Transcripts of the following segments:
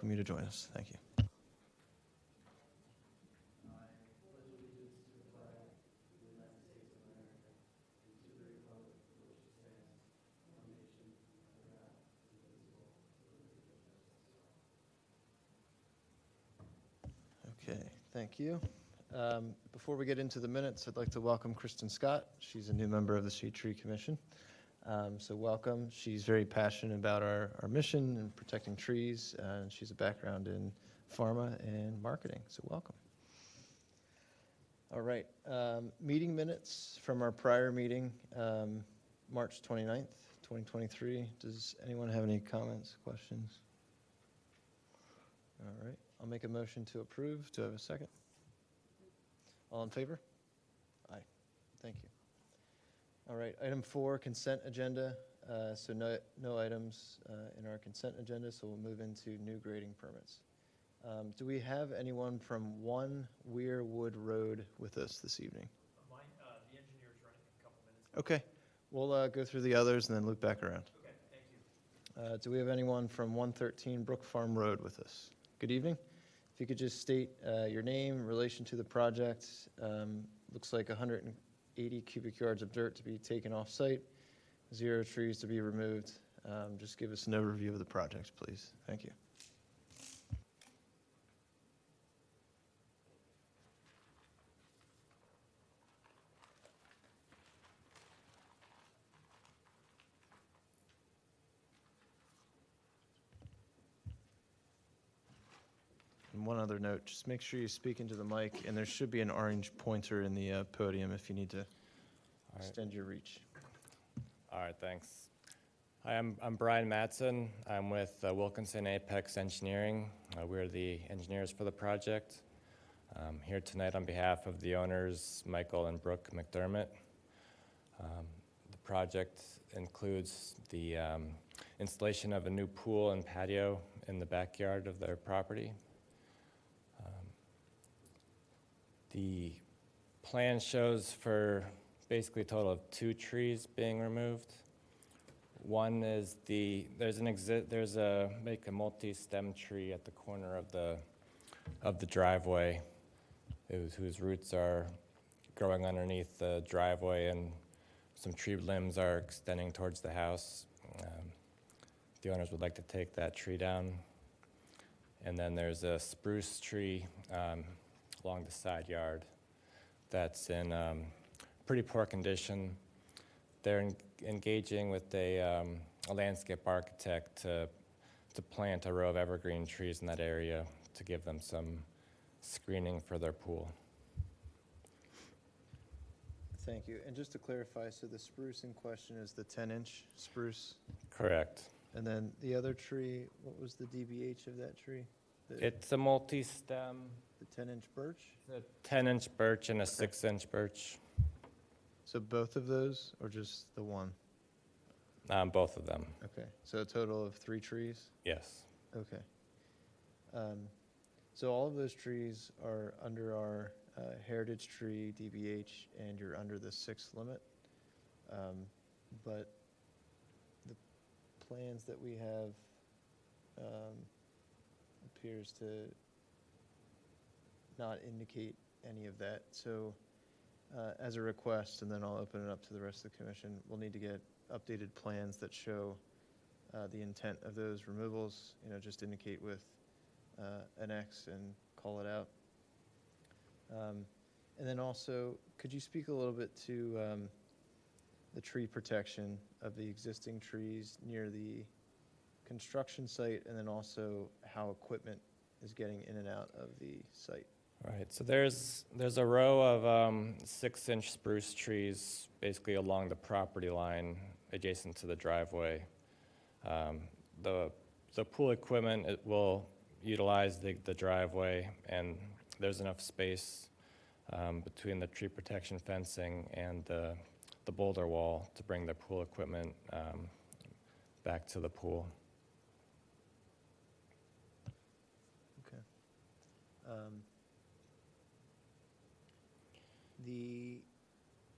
welcome you to join us. Thank you. Okay, thank you. Before we get into the minutes, I'd like to welcome Kristen Scott. She's a new member of the Shade Tree Commission. So welcome. She's very passionate about our mission and protecting trees, and she's a background in pharma and marketing. So welcome. All right, meeting minutes from our prior meeting, March 29th, 2023. Does anyone have any comments, questions? All right, I'll make a motion to approve. Do I have a second? All in favor? Aye. Thank you. All right, item 4, consent agenda. So no items in our consent agenda, so we'll move into new grading permits. Do we have anyone from 1 Weir Wood Road with us this evening? The engineer's running a couple minutes. Okay, we'll go through the others and then loop back around. Okay, thank you. Do we have anyone from 113 Brook Farm Road with us? Good evening. If you could just state your name, relation to the project. Looks like 180 cubic yards of dirt to be taken off site, 0 trees to be removed. Just give us an overview of the project, please. Thank you. And one other note, just make sure you speak into the mic, and there should be an orange pointer in the podium if you need to extend your reach. All right, thanks. Hi, I'm Brian Matson. I'm with Wilkinson Apex Engineering. We're the engineers for the project. I'm here tonight on behalf of the owners, Michael and Brooke McDermott. The project includes the installation of a new pool and patio in the backyard of their property. The plan shows for basically a total of 2 trees being removed. One is there's a multi-stem tree at the corner of the driveway, whose roots are growing underneath the driveway, and some tree limbs are extending towards the house. The owners would like to take that tree down. And then there's a spruce tree along the side yard that's in pretty poor condition. They're engaging with a landscape architect to plant a row of evergreen trees in that area to give them some screening for their pool. Thank you. And just to clarify, so the spruce in question is the 10-inch spruce? Correct. And then the other tree, what was the DBH of that tree? It's a multi-stem. The 10-inch birch? A 10-inch birch and a 6-inch birch. So both of those, or just the one? Both of them. Okay. So a total of 3 trees? Yes. Okay. So all of those trees are under our heritage tree DBH, and you're under the 6th limit. But the plans that we have appears to not indicate any of that. So as a request, and then I'll open it up to the rest of the commission, we'll need to get updated plans that show the intent of those removals, just indicate with an X and call it out. And then also, could you speak a little bit to the tree protection of the existing trees near the construction site, and then also how equipment is getting in and out of the site? Right, so there's a row of 6-inch spruce trees basically along the property line adjacent to the driveway. The pool equipment, it will utilize the driveway, and there's enough space between the tree protection fencing and the boulder wall to bring the pool equipment back to the pool. Okay.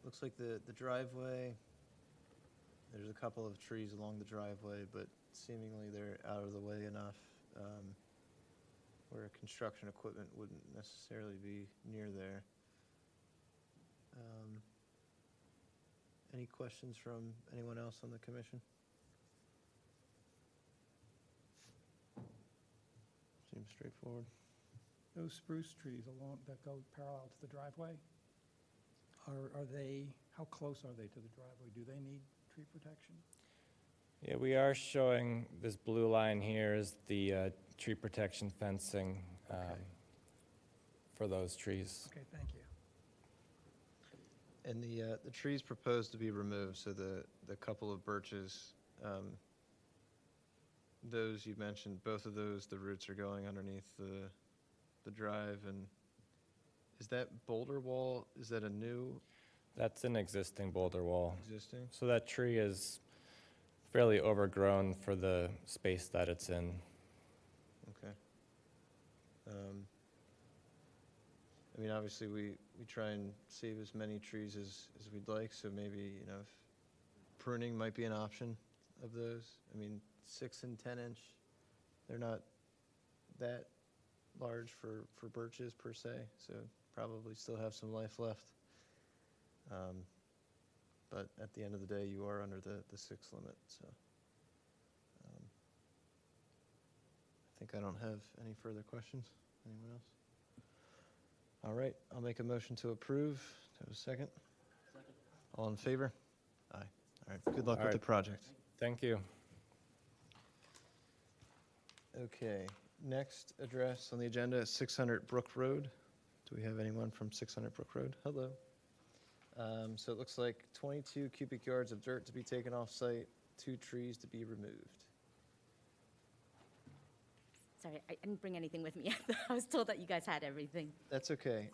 Looks like the driveway, there's a couple of trees along the driveway, but seemingly they're out of the way enough. their construction equipment wouldn't necessarily be near there. Any questions from anyone else on the commission? Seems straightforward. Those spruce trees along, that go parallel to the driveway, are they, how close are they to the driveway? Do they need tree protection? Yeah, we are showing this blue line here is the tree protection fencing Okay. for those trees. Okay, thank you. And the trees proposed to be removed, so the couple of birches, those you mentioned, both of those, the roots are going underneath the drive, and is that boulder wall, is that a new That's an existing boulder wall. existing? So that tree is fairly overgrown for the space that it's in. Okay. I mean, obviously, we try and save as many trees as we'd like, so maybe, if pruning might be an option of those. I mean, 6 and 10 inch, they're not that large for birches per se, so probably still have some life left. But at the end of the day, you are under the 6 limit, so. I think I don't have any further questions. Anyone else? All right, I'll make a motion to approve. Do I have a second? Second. All in favor? Aye. All right, good luck All with the right. project. Thank you. Okay, next address on the agenda is 600 Brook Road. Do we have anyone from 600 Brook Road? Hello. So it looks like 22 cubic yards of dirt to be taken off-site, 2 trees to be removed. Sorry, I didn't bring anything with me. I was told that you guys had everything. That's okay.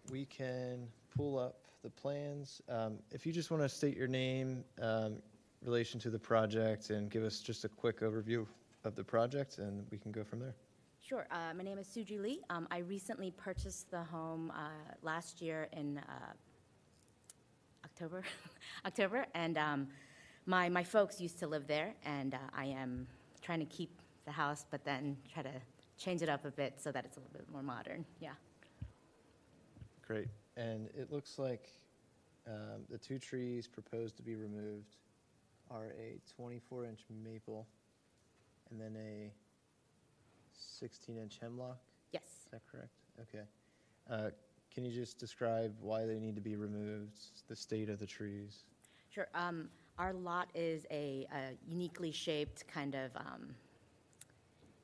We can pull up the plans. If you just want to state your name, relation to the project, and give us just a quick overview of the project, and we can go from there. Sure. My name is Suji Lee. I recently purchased the home last year in October, and my folks used to live there, and I am trying to keep the house, but then try to change it up a bit so that it's a little bit more modern. Yeah. Great. And it looks like the 2 trees proposed to be removed are a 24-inch maple and then a 16-inch hemlock. Yes. Is that correct? Okay. Can you just describe why they need to be removed, the state of the trees? Sure. Our lot is a uniquely shaped kind of,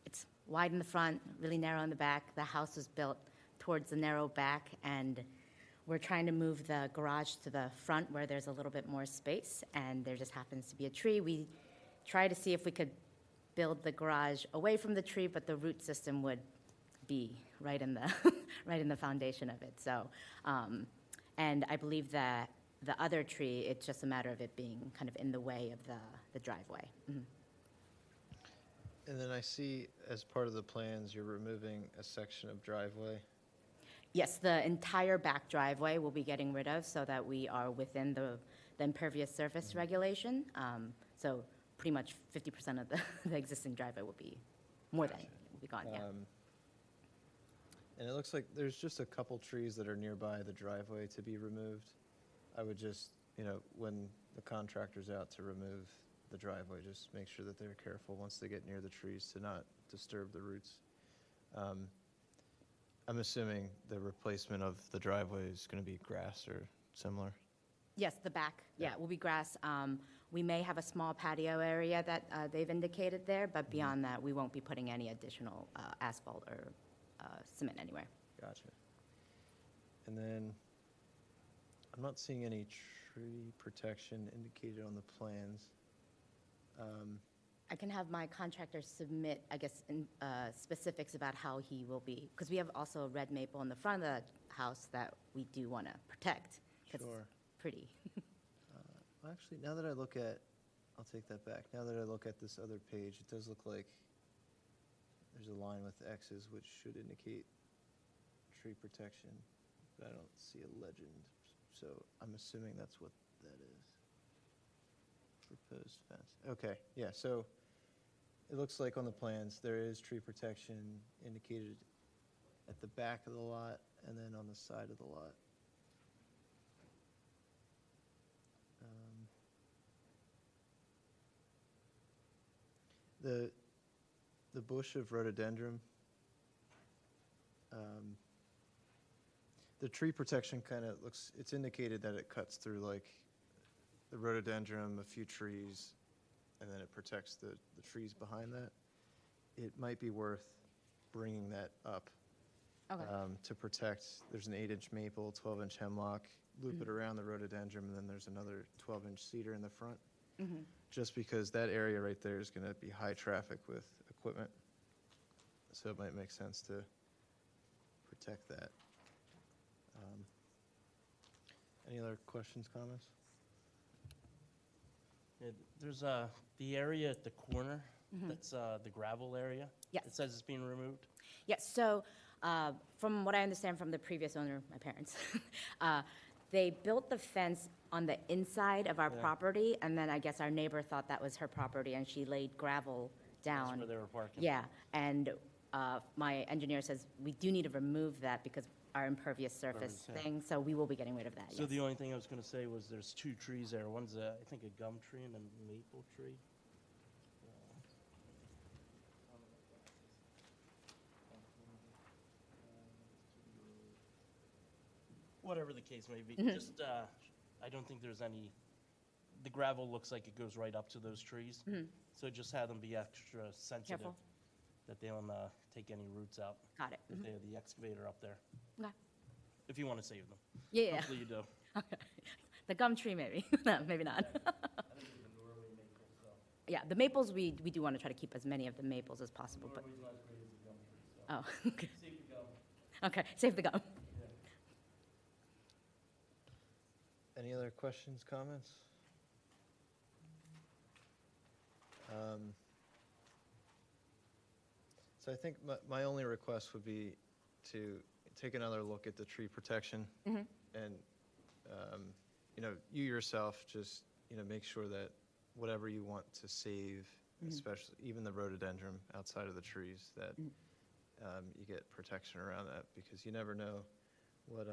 it's wide in the front, really narrow in the back. The house was built towards the narrow back, and we're trying to move the garage to the front where there's a little bit more space, and there just happens to be a tree. We try to see if we could build the garage away from the tree, but the root system would be right in the right in the foundation of it. So, and I believe that the other tree, it's just a matter of it being kind of in the way of the driveway. Mm-hmm. And then I see as part of the plans, you're removing a section of driveway. Yes, the entire back driveway will be getting rid of so that we are within the impervious surface regulation. So pretty much 50% of the existing driveway will be, more than, will be gone, yeah. And it looks like there's just a couple trees that are nearby the driveway to be removed. I would just, when the contractor's out to remove the driveway, just make sure that they're careful once they get near the trees to not disturb the roots. I'm assuming the replacement of the driveway is going to be grass or similar. Yes, the back, yeah, will be grass. We may have a small patio area that they've indicated there, but beyond that, we won't be putting any additional asphalt or cement anywhere. Gotcha. And then I'm not seeing any tree protection indicated on the plans. I can have my contractor submit, I guess, specifics about how he will be, because we have also a red maple in the front of the house that we do want to protect, because Sure. it's pretty. Well, actually, now that I look at, I'll take that back. Now that I look at this other page, it does look like there's a line with X's, which should indicate tree protection, but I don't see a legend. So I'm assuming that's what that is. Proposed fence. Okay, yeah, so it looks like on the plans, there is tree protection indicated at the back of the lot and then on the side of the lot. The bush of rhododendron, the tree protection kind of looks, it's indicated that it cuts through like the rhododendron, a few trees, and then it protects the trees behind that. It might be worth bringing that up Okay. to protect. There's an 8-inch maple, 12-inch hemlock, loop it around the rhododendron, and then there's another 12-inch cedar in the front. Just because that area right there is going to be high traffic with equipment. So it might make sense to protect that. Any other questions, comments? Yeah, there's the area at the corner, that's the gravel area. Yes. It says it's being removed. Yes, so from what I understand from the previous owner, my parents, they built the fence on the inside of our Yeah. property, and then I guess our neighbor thought that was her property, and she laid gravel That's down. where they were parking. Yeah, and my engineer says we do need to remove that because our impervious surface Impervious, yeah. thing, so we will be getting rid of that, So yes. the only thing I was gonna say was there's 2 trees there. One's I think a gum tree and a maple tree. Whatever the case may be, just, I don't think there's any, the gravel looks like it goes right up to those trees. So just have them be extra sensitive Careful. that they don't take any roots out. Got it. If they have the excavator up there, Okay. if you want to save them. Yeah, Hopefully you do. the gum tree maybe, no, maybe not. Yeah, the maples, we do want to try to keep as many of the maples as possible, but, oh, okay. Okay, save the gum. Any other questions, comments? So I think my only request would be to take another look at the tree protection. And, you yourself, just, make sure that whatever you want to save, especially even the rhododendron outside of the trees, that you get protection around that, because you never know what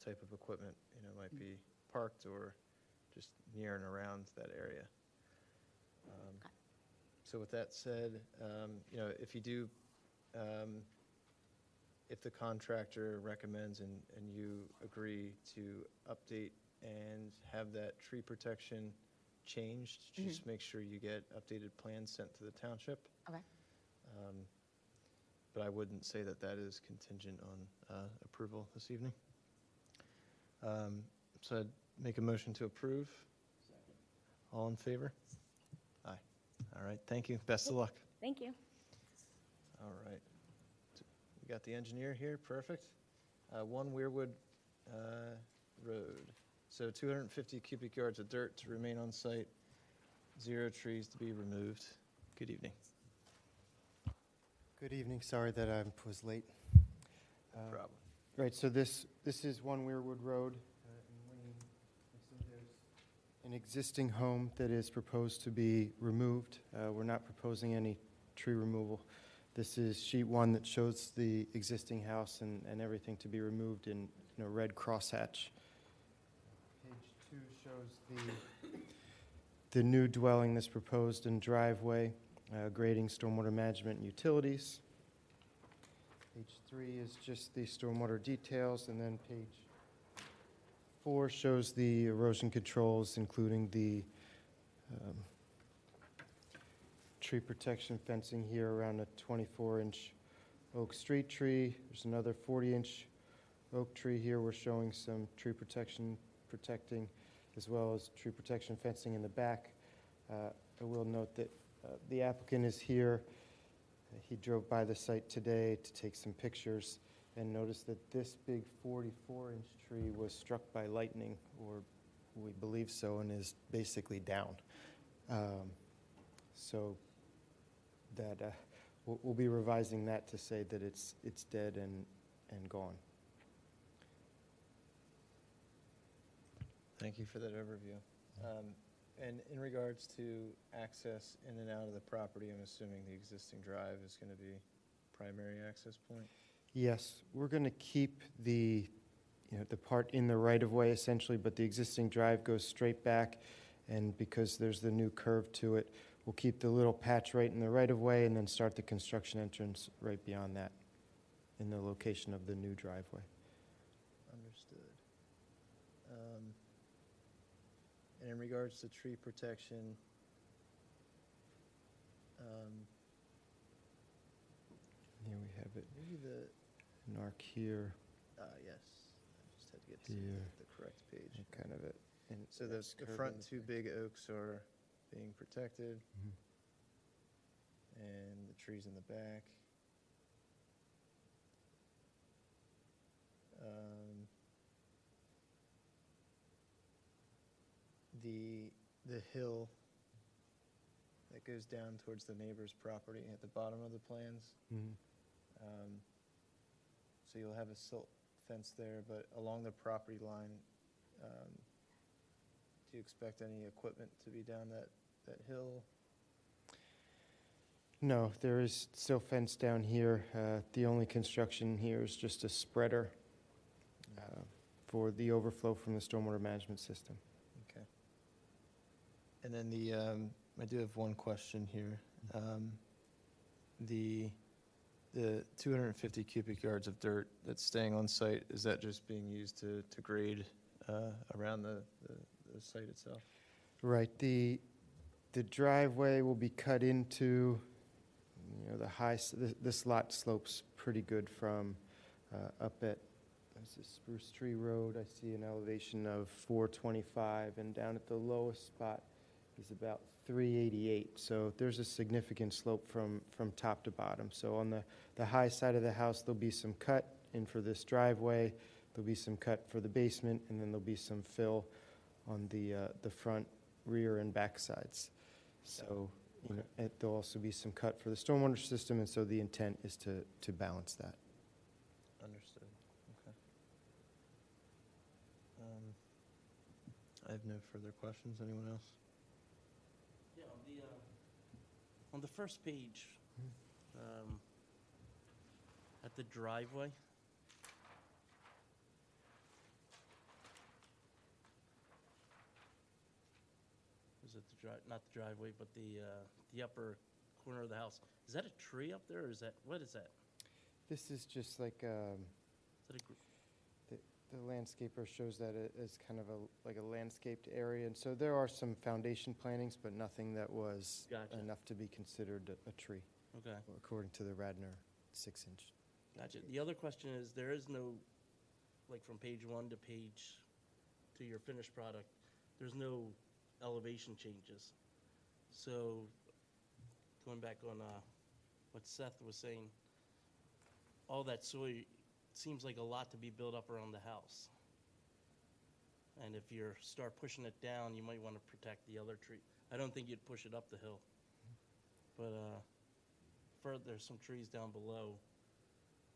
type of equipment, might be parked or just near and around that area. So with that said, if you do, if the contractor recommends and you agree to update and have that tree protection changed, just make sure you get updated plans sent to the township. Okay. But I wouldn't say that that is contingent on approval this evening. So I'd make a motion to approve. All in favor? Aye. All right, thank you. Best of luck. Thank you. All right. We got the engineer here, perfect. 1 Weirwood Road. So 250 cubic yards of dirt to remain on site, 0 trees to be removed. Good evening. Good evening. Sorry that I was late. No problem. Right, so this is 1 Weirwood Road in Wayne. So there's an existing home that is proposed to be removed. We're not proposing any tree removal. This is sheet 1 that shows the existing house and everything to be removed in a red crosshatch. Page 2 shows the new dwelling that's proposed and driveway, grading, stormwater management, and utilities. Page 3 is just the stormwater details, and then page 4 shows the erosion controls, including the tree protection fencing here around a 24-inch oak street tree. There's another 40-inch oak tree here. We're showing some tree protection protecting, as well as tree protection fencing in the back. I will note that the applicant is here. He drove by the site today to take some pictures and noticed that this big 44-inch tree was struck by lightning, or we believe so, and is basically down. So that we'll be revising that to say that it's dead and gone. Thank you for that overview. And in regards to access in and out of the property, I'm assuming the existing drive is going to be primary access point? Yes, we're going to keep the, the part in the right-of-way essentially, but the existing drive goes straight back, and because there's the new curve to it, we'll keep the little patch right in the right-of-way and then start the construction entrance right beyond that in the location of the new driveway. Understood. And in regards to tree protection, Here we have it, maybe an arc here, yes, I just had to get to Here. the correct page. and kind of it. And So the it's curving front this two way. big oaks are being protected, Mhm. and the trees in the back. The hill that goes down towards the neighbor's property at the bottom of the plans. Mhm. So you'll have a silt fence there, but along the property line, do you expect any equipment to be down that hill? No, there is still fence down here. The only construction here is just a spreader for the overflow from the stormwater management system. Okay. And then I do have one question here. The 250 cubic yards of dirt that's staying on site, is that just being used to grade around the site itself? Right, the driveway will be cut into, this lot slopes pretty good from up at, this is Spruce Tree Road. I see an elevation of 425, and down at the lowest spot is about 388. So there's a significant slope from top to bottom. So on the high side of the house, there'll be some cut in for this driveway, there'll be some cut for the basement, and then there'll be some fill on the front, rear, and back sides. So, there'll also be some cut for the stormwater system, and so the intent is to balance that. Understood. Okay. I have no further questions. Anyone else? Yeah, on the first page, at the driveway, is it not the driveway, but the upper corner of the house? Is that a tree up there, or what is that? This is just like, Is that the landscaper shows that as kind of like a landscaped area, and so there are some foundation plantings, but nothing that was Gotcha. enough to be considered a tree, Okay, according to the Radnor 6-inch. gotcha. The other question is, there is no, like from page 1 to your finished product, there's no elevation changes. So, going back on what Seth was saying, all that soil seems like a lot to be built up around the house. And if you start pushing it down, you might want to protect the other tree. I don't think you'd push it up the hill. But there's some trees down below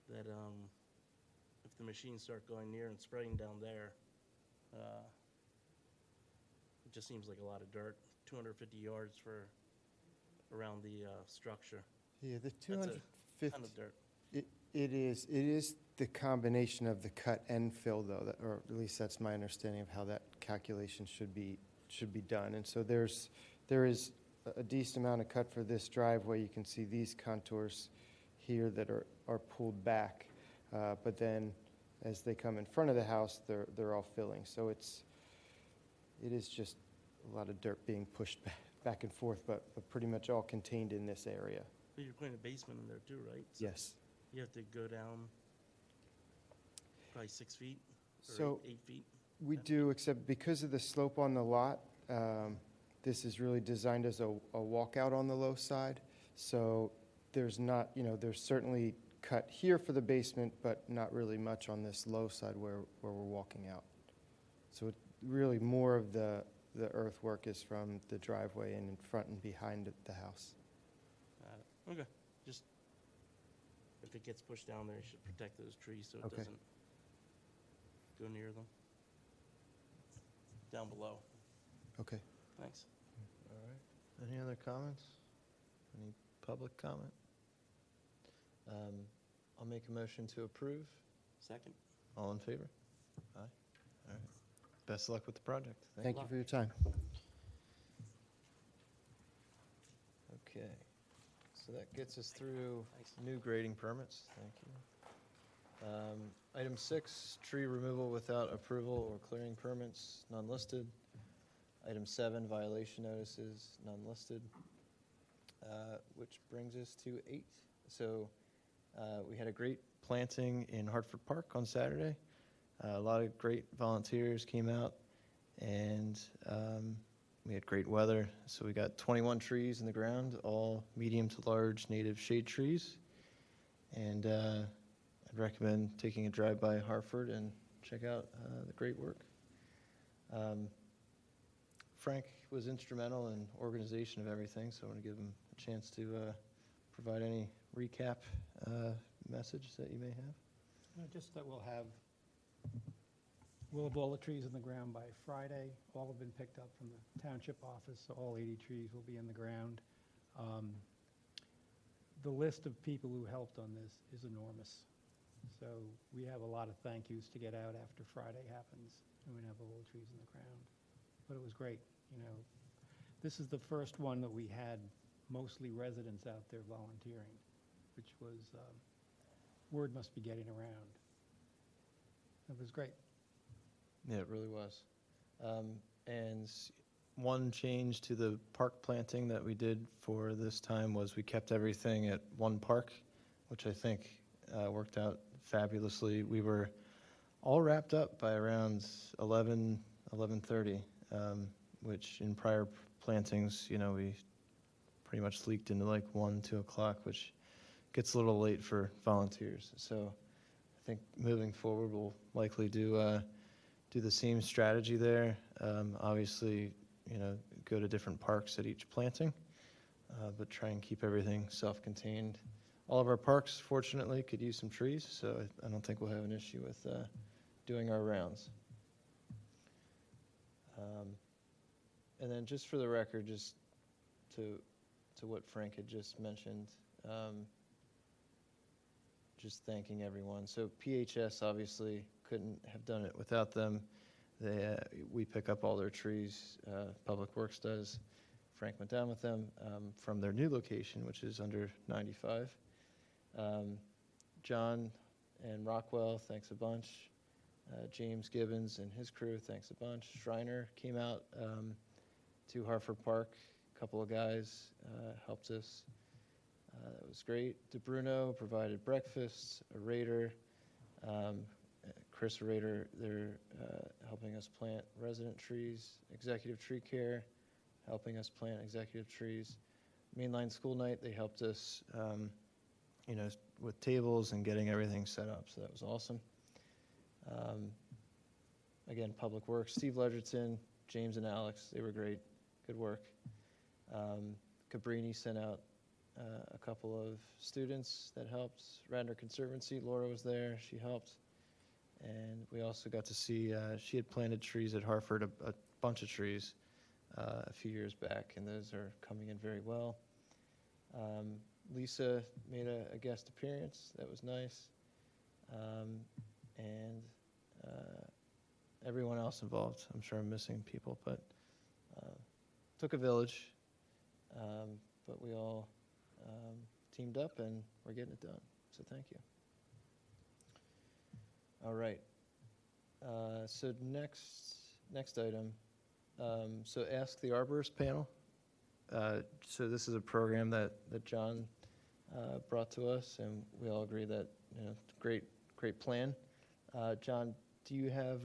that if the machines start going near and spraying down there, it just seems like a lot of dirt, 250 yards around the structure. Yeah, the That's a 250, ton of dirt. it is the combination of the cut and fill, though, or at least that's my understanding of how that calculation should be done. And so there is a decent amount of cut for this driveway. You can see these contours here that are pulled back, but then as they come in front of the house, they're all filling. So it is just a lot of dirt being pushed back and forth, but pretty much all contained in this area. But you're putting a basement in there too, right? So Yes. you have to go down probably 6 feet or So 8 feet. we do, except because of the slope on the lot, this is really designed as a walkout on the low side. So there's not, there's certainly cut here for the basement, but not really much on this low side where we're walking out. So really more of the earthwork is from the driveway and in front and behind the house. Got it. Okay. Just if it gets pushed down there, you should protect those trees so it Okay. doesn't go near them. Down below. Okay. Thanks. All right. Any other comments? Any public comment? I'll make a motion to approve. Second? All in favor? Aye. All right. Best of luck with the project. Thank you for your time. Okay, so that gets us through new grading permits. Thank you. Item 6, tree removal without approval or clearing permits, none listed. Item 7, violation notices, none listed. Which brings us to 8. So we had a great planting in Hartford Park on Saturday. A lot of great volunteers came out, and we had great weather. So we got 21 trees in the ground, all medium to large native shade trees. And I'd recommend taking a drive by Hartford and check out the great work. Frank was instrumental in organization of everything, so I want to give him a chance to provide any recap message that you may have. Just that we'll have all the trees in the ground by Friday. All have been picked up from the Township office, so all 80 trees will be in the ground. The list of people who helped on this is enormous. So we have a lot of thank yous to get out after Friday happens, and we have all the trees in the ground. But it was great, you know. This is the first one that we had mostly residents out there volunteering, which was, word must be getting around. It was great. Yeah, it really was. And one change to the park planting that we did for this time was we kept everything at one park, which I think worked out fabulously. We were all wrapped up by around 11:30, which in prior plantings, you know, we pretty much leaked into like 1, 2 o'clock, which gets a little late for volunteers. So I think moving forward, we'll likely do the same strategy there. Obviously, you know, go to different parks at each planting, but try and keep everything self-contained. All of our parks, fortunately, could use some trees, so I don't think we'll have an issue with doing our rounds. And then just for the record, just to what Frank had just mentioned, just thanking everyone. So PHS obviously couldn't have done it without them. We pick up all their trees, Public Works does. Frank went down with them from their new location, which is under 95. John and Rockwell, thanks a bunch. James Gibbons and his crew, thanks a bunch. Schreiner came out to Hartford Park. A couple of guys helped us. That was great. DeBruno provided breakfast. A Raider, Chris Rader, they're helping us plant resident trees. Executive Tree Care, helping us plant executive trees. Mainline School Night, they helped us, you know, with tables and getting everything set up, so that was awesome. Again, Public Works, Steve Ledgerton, James and Alex, they were great. Good work. Cabrini sent out a couple of students that helped. Radnor Conservancy, Laura was there, she helped. And we also got to see, she had planted trees at Hartford, a bunch of trees a few years back, and those are coming in very well. Lisa made a guest appearance, that was nice. And everyone else involved, I'm sure I'm missing people, but took a village, but we all teamed up and we're getting it done, so thank you. All right, so next item, so Ask the Arborist panel. So this is a program that John brought to us, and we all agree that, you know, great plan. John, do you have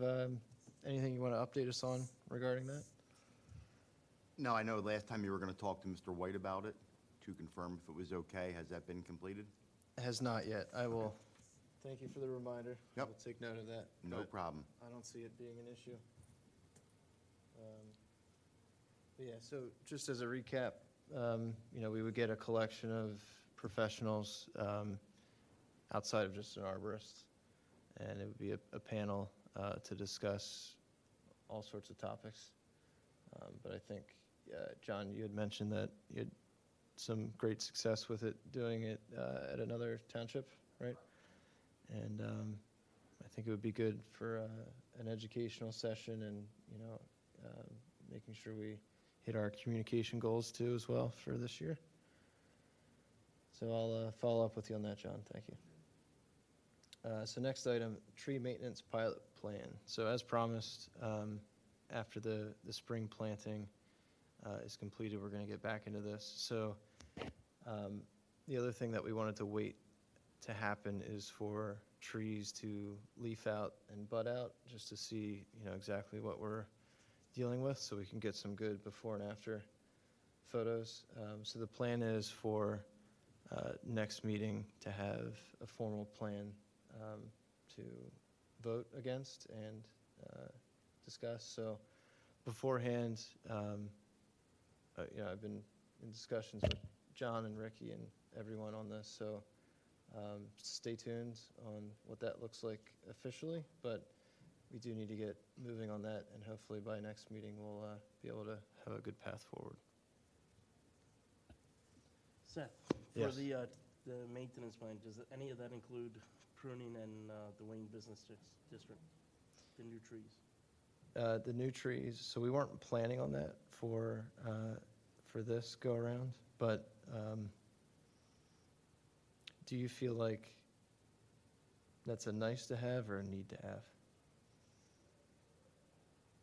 anything you want to update us on regarding that? No, I know last time you were going to talk to Mr. White about it to confirm if it was okay. Has that been completed? Has not yet. I will, thank you for the reminder. Yep. We'll take note of that. No but problem. I don't see it being an issue. But yeah, so just as a recap, you know, we would get a collection of professionals outside of just an arborist, and it would be a panel to discuss all sorts of topics. But I think, John, you had mentioned that you had some great success with it, doing it at another township, right? And I think it would be good for an educational session and, making sure we hit our communication goals too as well for this year. So I'll follow up with you on that, John. Thank you. So next item, tree maintenance pilot plan. So as promised, after the spring planting is completed, we're going to get back into this. So the other thing that we wanted to wait to happen is for trees to leaf out and bud out, just to see, exactly what we're dealing with, so we can get some good before and after photos. So the plan is for next meeting to have a formal plan to vote against and discuss. So beforehand, I've been in discussions with John and Ricky and everyone on this, so stay tuned on what that looks like officially, but we do need to get moving on that, and hopefully by next meeting we'll be able to have a good path forward. Seth, Yes. for the maintenance plan, does any of that include pruning and the Wayne Business District, the new trees? The new trees, so we weren't planning on that for this go around, but do you feel like that's a nice to have or a need to have?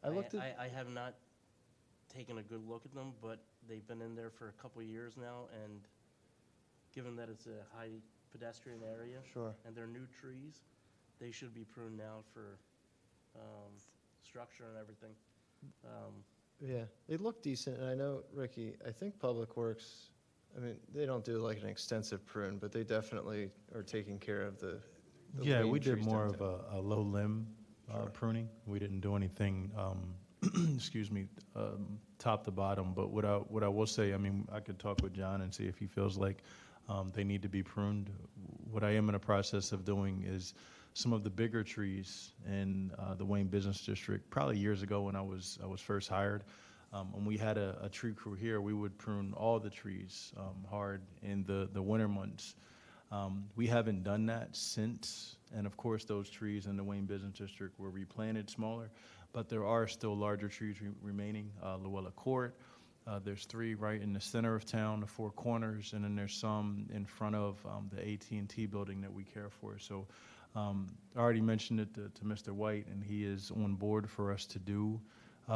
I have not taken a good look at them, but they've been in there for a couple of years now, and given that it's a high pedestrian area, Sure. and they're new trees, they should be pruned now for structure and everything. Yeah, they look decent, and I know, Ricky, I think Public Works, they don't do like an extensive prune, but they definitely are taking care of the Yeah, lean we did trees more of downtown. a low limb Sure. pruning. We didn't do anything, excuse me, top to bottom. But what I will say, I could talk with John and see if he feels like they need to be pruned. What I am in the process of doing is some of the bigger trees in the Wayne Business District. Probably years ago when I was first hired, when we had a tree crew here, we would prune all the trees hard in the winter months. We haven't done that since, and of course, those trees in the Wayne Business District were replanted smaller, but there are still larger trees remaining. Luella Court, there's 3 right in the center of town, the 4 corners, and then there's some in front of the AT&T building that we care for. So I already mentioned it to Mr. White, and he is on board for us to do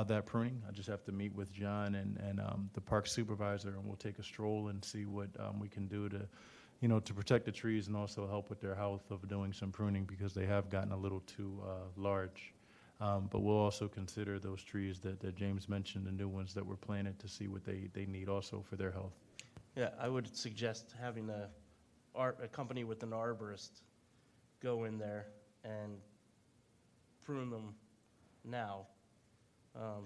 that pruning. I just have to meet with John and the park supervisor, and we'll take a stroll and see what we can do to protect the trees and also help with their health of doing some pruning, because they have gotten a little too large. But we'll also consider those trees that James mentioned, the new ones that were planted, to see what they need also for their health. Yeah, I would suggest having a company with an arborist go in there and prune them now,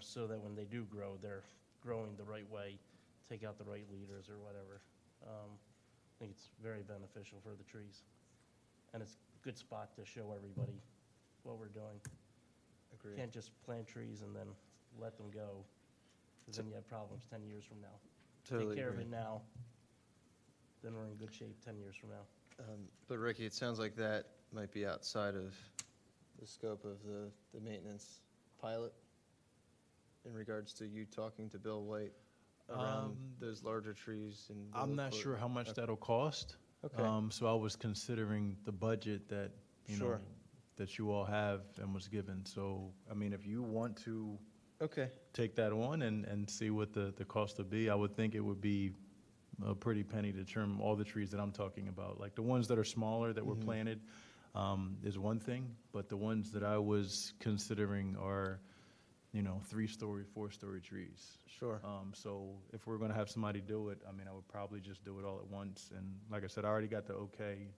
so that when they do grow, they're growing the right way, take out the right leaders or whatever. I think it's very beneficial for the trees. And it's a good spot to show everybody what we're doing. Agreed. Can't just plant trees and then let them go, because then you have problems 10 years from now. Totally Take care of agree. it now, then we're in good shape 10 years from now. But Ricky, it sounds like that might be outside of the scope of the maintenance pilot in regards to you talking to Bill White around those larger trees. I'm not sure how much that'll cost. Okay. So I was considering the budget that, Sure. that you all have and was given. So, if you want to Okay. take that on and see what the cost would be, I would think it would be a pretty penny to trim all the trees that I'm talking about. Like the ones that are smaller that were Mhm. planted is one thing, but the ones that I was considering are, 3-story, 4-story trees. Sure. So if we're going to have somebody do it, I would probably just do it all at once. And like I said, I already got the okay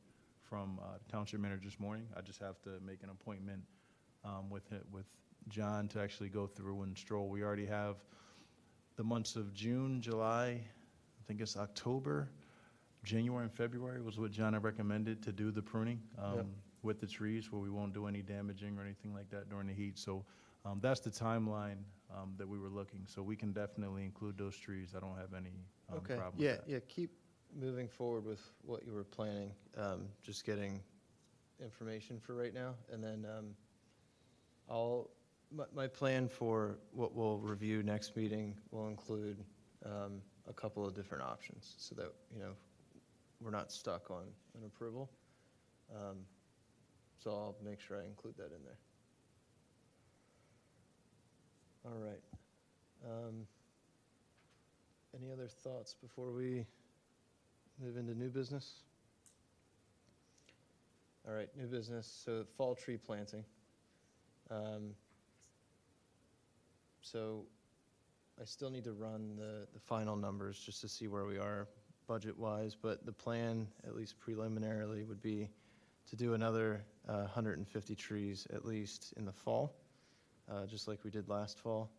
from the Township manager this morning. I just have to make an appointment with John to actually go through and stroll. We already have the months of June, July, I think it's October, January and February was what John had recommended to do the pruning Yep. with the trees, where we won't do any damaging or anything like that during the heat. So that's the timeline that we were looking. So we can definitely include those trees. I don't have any Okay. problem with Yeah, that. yeah, keep moving forward with what you were planning, just getting information for right now, and then my plan for what we'll review next meeting will include a couple of different options, so that, we're not stuck on an approval. So I'll make sure I include that in there. All right. Any other thoughts before we move into new business? All right, new business, so fall tree planting. So I still need to run the final numbers just to see where we are budget-wise, but the plan, at least preliminarily, would be to do another 150 trees at least in the fall, just like we did last fall.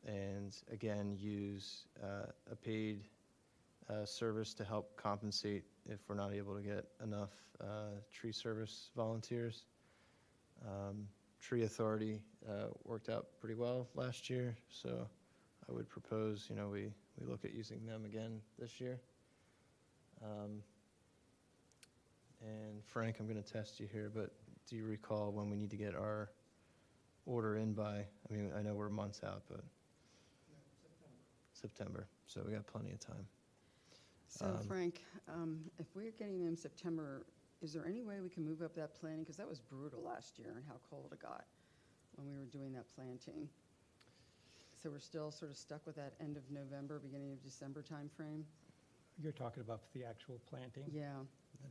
And again, use a paid service to help compensate if we're not able to get enough tree service volunteers. Tree Authority worked out pretty well last year, so I would propose, we look at using them again this year. And Frank, I'm going to test you here, but do you recall when we need to get our order in by? I mean, I know we're months out, but September, so we got plenty of time. So Frank, if we're getting them in September, is there any way we can move up that planting? Because that was brutal last year and how cold it got when we were doing that planting. So we're still sort of stuck with that end of November, beginning of December timeframe? You're talking about the actual planting? Yeah.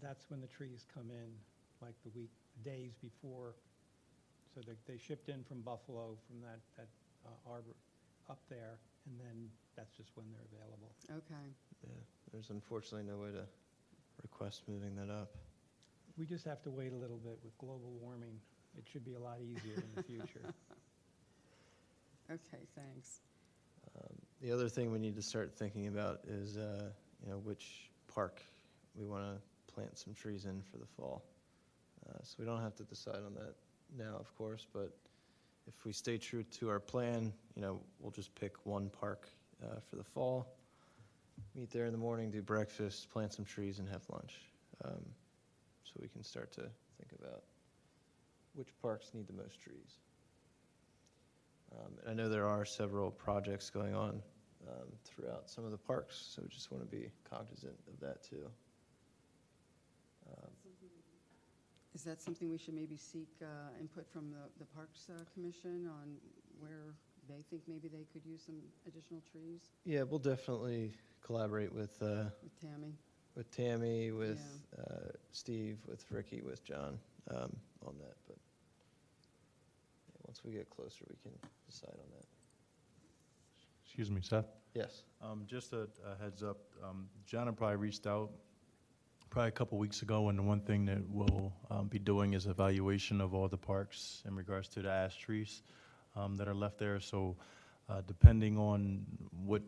That's when the trees come in, like the days before. So they shipped in from Buffalo, from that arbor up there, and then that's just when they're available. Okay. Yeah, there's unfortunately no way to request moving that up. We just have to wait a little bit with global warming. It should be a lot easier in the future. Okay, thanks. The other thing we need to start thinking about is, which park we want to plant some trees in for the fall. So we don't have to decide on that now, of course, but if we stay true to our plan, we'll just pick one park for the fall, meet there in the morning, do breakfast, plant some trees, and have lunch. So we can start to think about which parks need the most trees. And I know there are several projects going on throughout some of the parks, so we just want to be cognizant of that too. Is that something we should maybe seek input from the Parks Commission on where they think maybe they could use some additional trees? Yeah, we'll definitely collaborate with Tammy? With Steve, with Ricky, with John on that. But yeah, once we get closer, we can decide on that. Excuse me, Seth? Yes. Just a heads up, John had probably reached out probably a couple weeks ago, and the one thing that we'll be doing is evaluation of all the parks in regards to the ash trees that are left there. So depending on what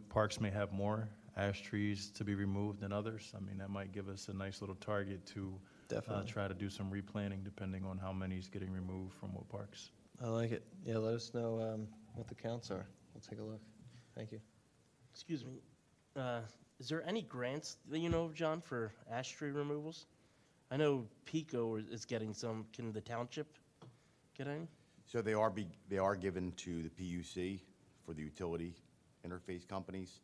parks may have more ash trees to be removed than others, I mean, that might give us a nice little target to Definitely. try to do some replanting depending on how many is getting removed from what parks. I like it. Yeah, let us know what the counts are. We'll take a look. Thank you. Excuse me. Is there any grants that you know of, John, for ash tree removals? I know Pico is getting some. Can the township get any? So they are given to the PUC for the utility interface companies.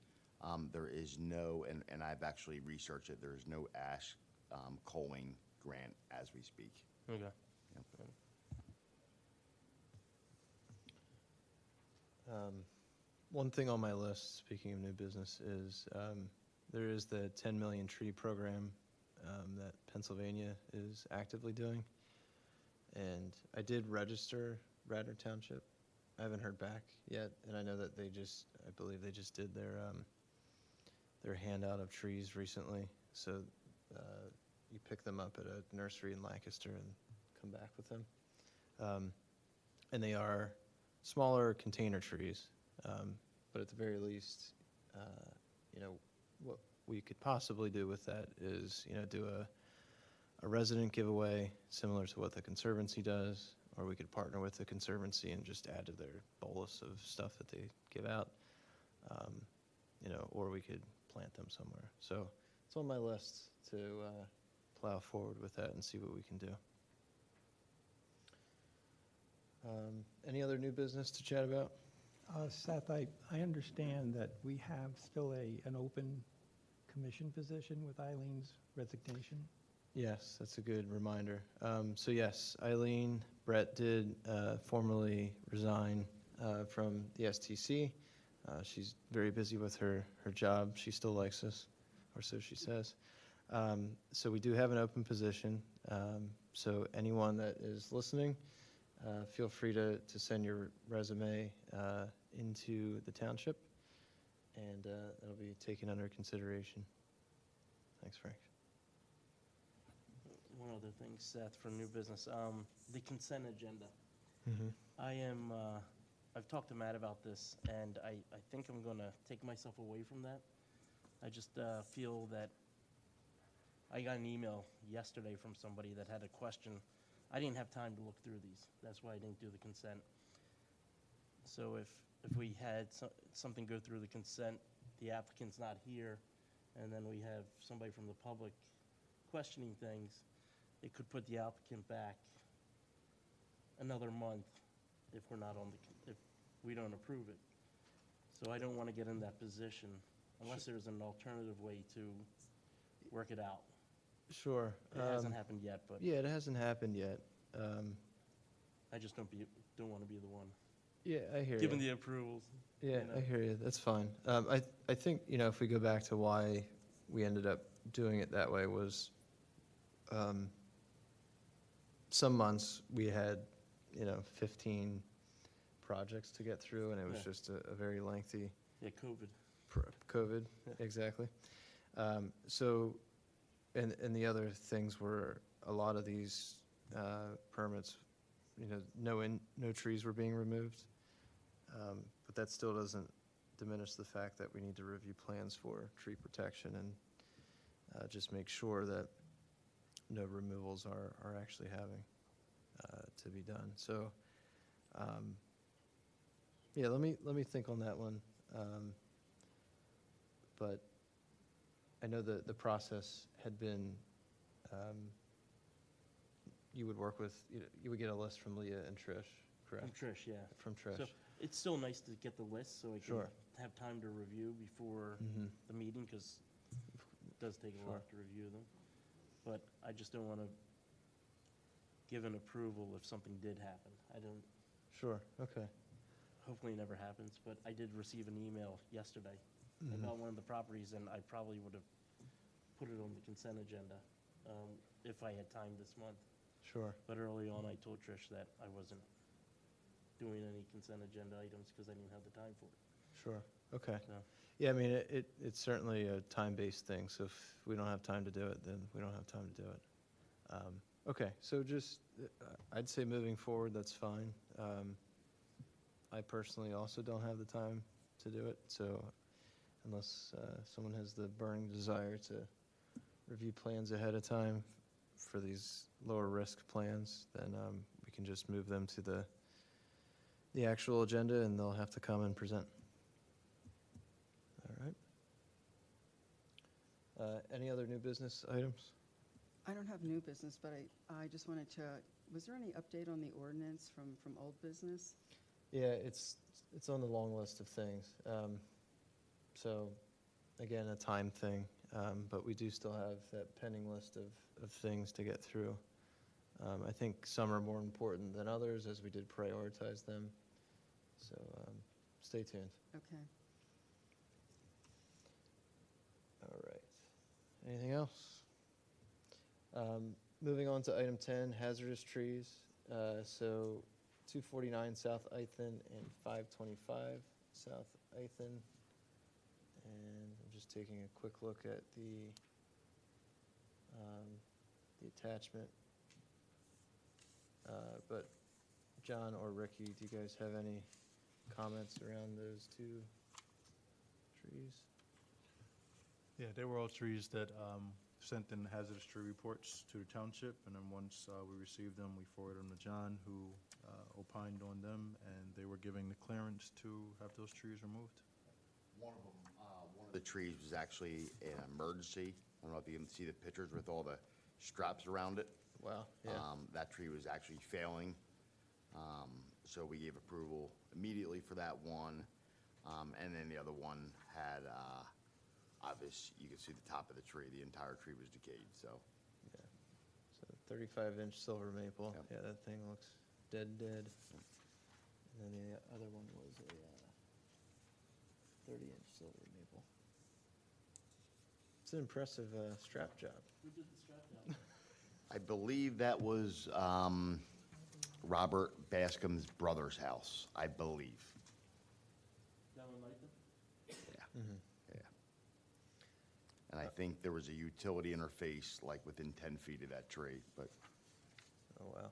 There is no, and I've actually researched it, there is no ash coaling grant as we speak. Okay. Yep. One thing on my list, speaking of new business, is there is the 10 million tree program that Pennsylvania is actively doing. And I did register Radnor Township. I haven't heard back yet, and I know that I believe they just did their handout of trees recently. So you pick them up at a nursery in Lancaster and come back with them. And they are smaller container trees, but at the very least, what we could possibly do with that is, do a resident giveaway similar to what the Conservancy does, or we could partner with the Conservancy and just add to their bolus of stuff that they give out, or we could plant them somewhere. So it's on my list to plow forward with that and see what we can do. Any other new business to chat about? Seth, I understand that we have still an open commission position with Eileen's resignation. Yes, that's a good reminder. So yes, Eileen, Brett did formally resign from the STC. She's very busy with her job. She still likes us, or so she says. So we do have an open position. So anyone that is listening, feel free to send your resume into the township, and it'll be taken under consideration. Thanks, Frank. One other thing, Seth, for new business, the consent agenda. Mm-hmm. I've talked to Matt about this, and I think I'm gonna take myself away from that. I just feel that I got an email yesterday from somebody that had a question. I didn't have time to look through these. That's why I didn't do the consent. So if we had something go through the consent, the applicant's not here, and then we have somebody from the public questioning things, it could put the applicant back another month if we're not on if we don't approve it. So I don't want to get in that position unless there's an alternative way to work it out. Sure. It hasn't happened yet, but Yeah, it hasn't happened yet. I just don't want to be the one Yeah, I hear given you. the approvals. Yeah, you know. I hear you. That's fine. I think, if we go back to why we ended up doing it that way was some months we had, 15 projects to get through, and it was Yeah. just a very lengthy Yeah, COVID. COVID, Yeah. exactly. So, and the other things were a lot of these permits, no trees were being removed. But that still doesn't diminish the fact that we need to review plans for tree protection and just make sure that no removals are actually having to be done. So, yeah, let me think on that one. But I know the process had been, you would work with, you would get a list from Leah and Trish, correct? From Trish, yeah. From Trish. So it's still nice to get the list so I can Sure. have time to review before Mhm. the meeting, because it does take a lot to review them. But I just don't want to give an approval if something did happen. I don't, Sure, okay. hopefully it never happens, but I did receive an email yesterday Mhm. about one of the properties, and I probably would have put it on the consent agenda if I had time this month. Sure, But early on, I told Trish that I wasn't doing any consent agenda items because I didn't have the time for it. sure, okay. So, Yeah, I mean, it's certainly a time-based thing, so if we don't have time to do it, then we don't have time to do it. Okay, so just, I'd say moving forward, that's fine. I personally also don't have the time to do it, so unless someone has the burning desire to review plans ahead of time for these lower-risk plans, then we can just move them to the actual agenda, and they'll have to come and present. All right. Any other new business items? I don't have new business, but I just wanted to, was there any update on the ordinance from old business? Yeah, it's on the long list of things. So, again, a time thing, but we do still have that pending list of things to get through. I think some are more important than others, as we did prioritize them. So, stay tuned. Okay. All right. Anything else? Moving on to item 10, hazardous trees. So 249 South Ithan and 525 South Ithan. And I'm just taking a quick look at the attachment. But John or Ricky, do you guys have any comments around those two trees? Yeah, they were all trees that sent in hazardous tree reports to the township, and then once we received them, we forwarded them to John, who opined on them, and they were giving the clearance to have those trees removed. One of them, one of the trees was actually an emergency. I don't know if you can see the pictures with all the straps around it. Wow, yeah. That tree was actually failing. So we gave approval immediately for that one. And then the other one had, you could see the top of the tree. The entire tree was decayed, so. Yeah. So 35-inch silver maple. Yep. Yeah, that thing looks dead. And then the other one was a 30-inch silver maple. It's an impressive strap job. Who did the strap down? I believe that was Robert Bascom's brother's house, I believe. Down in Latham? Yeah. Yeah. And I think there was a utility interface like within 10 feet of that tree, but Oh, wow.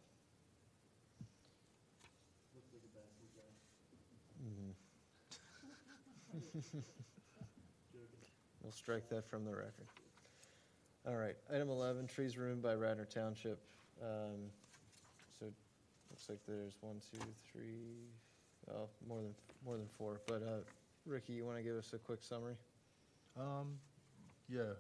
Looks like a basket job. Joking. We'll strike that from the record. All right, item 11, trees removed by Radnor Township. So looks like there's 1, 2, 3, more than 4. But Ricky, you want to give us a quick summary? Yeah,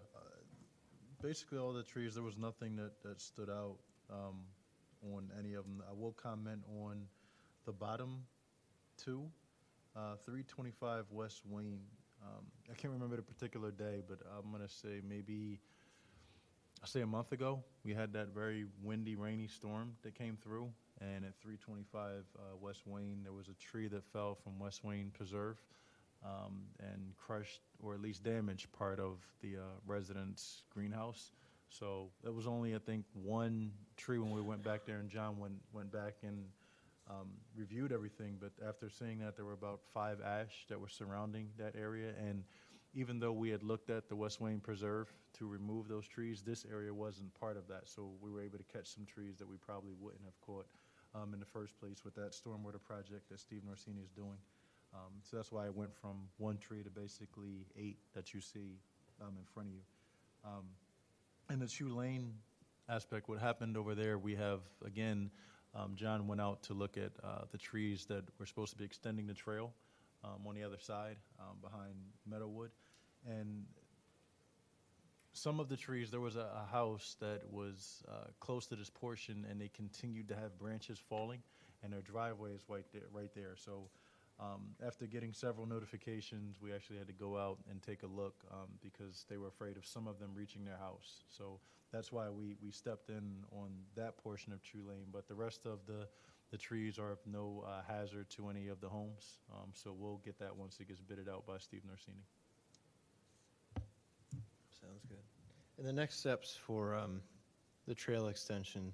basically all the trees, there was nothing that stood out on any of them. I will comment on the bottom two, 325 West Wayne. I can't remember the particular day, but I'm going to say maybe, I'll say a month ago, we had that very windy, rainy storm that came through. And at 325 West Wayne, there was a tree that fell from West Wayne Preserve and crushed, or at least damaged, part of the residents' greenhouse. So it was only, I think, one tree when we went back there, and John went back and reviewed everything. But after seeing that, there were about 5 ash that were surrounding that area. And even though we had looked at the West Wayne Preserve to remove those trees, this area wasn't part of that. So we were able to catch some trees that we probably wouldn't have caught in the first place with that stormwater project that Steve Norsini is doing. So that's why I went from 1 tree to basically 8 that you see in front of you. In the Shoe Lane aspect, what happened over there, we have, again, John went out to look at the trees that were supposed to be extending the trail on the other side behind Meadowwood. And some of the trees, there was a house that was close to this portion, and they continued to have branches falling, and their driveway is right there. So after getting several notifications, we actually had to go out and take a look because they were afraid of some of them reaching their house. So that's why we stepped in on that portion of True Lane. But the rest of the trees are of no hazard to any of the homes. So we'll get that once it gets bidded out by Steve Norsini. Sounds good. And the next steps for the trail extension,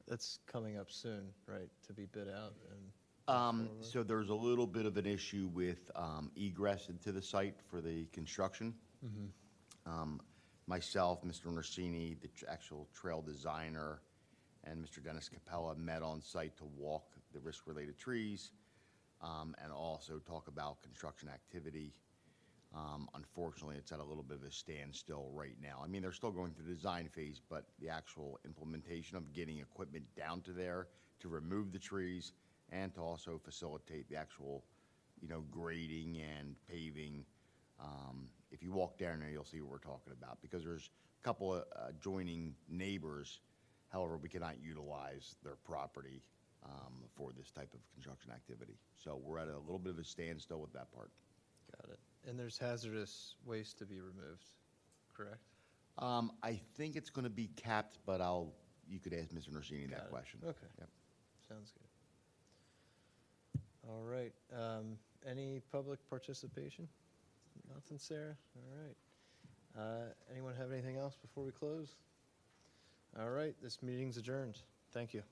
that's coming up soon, right, to be bid out? And So there's a little bit of an issue with egress into the site for the construction. Myself, Mr. Norsini, the actual trail designer, and Mr. Dennis Capella met on site to walk the risk-related trees and also talk about construction activity. Unfortunately, it's at a little bit of a standstill right now. I mean, they're still going through the design phase, but the actual implementation of getting equipment down to there to remove the trees and to also facilitate the actual, grading and paving. If you walk down there, you'll see what we're talking about, because there's a couple of adjoining neighbors. However, we cannot utilize their property for this type of construction activity. So we're at a little bit of a standstill with that part. got it. And there's hazardous waste to be removed, correct? I think it's going to be capped, but you could ask Mr. Norsini Got that it. question. Okay. Yep. Sounds good. All right. Any public participation? Nothing, Sarah? All right. Anyone have anything else before we close? All right. This meeting's adjourned. Thank you.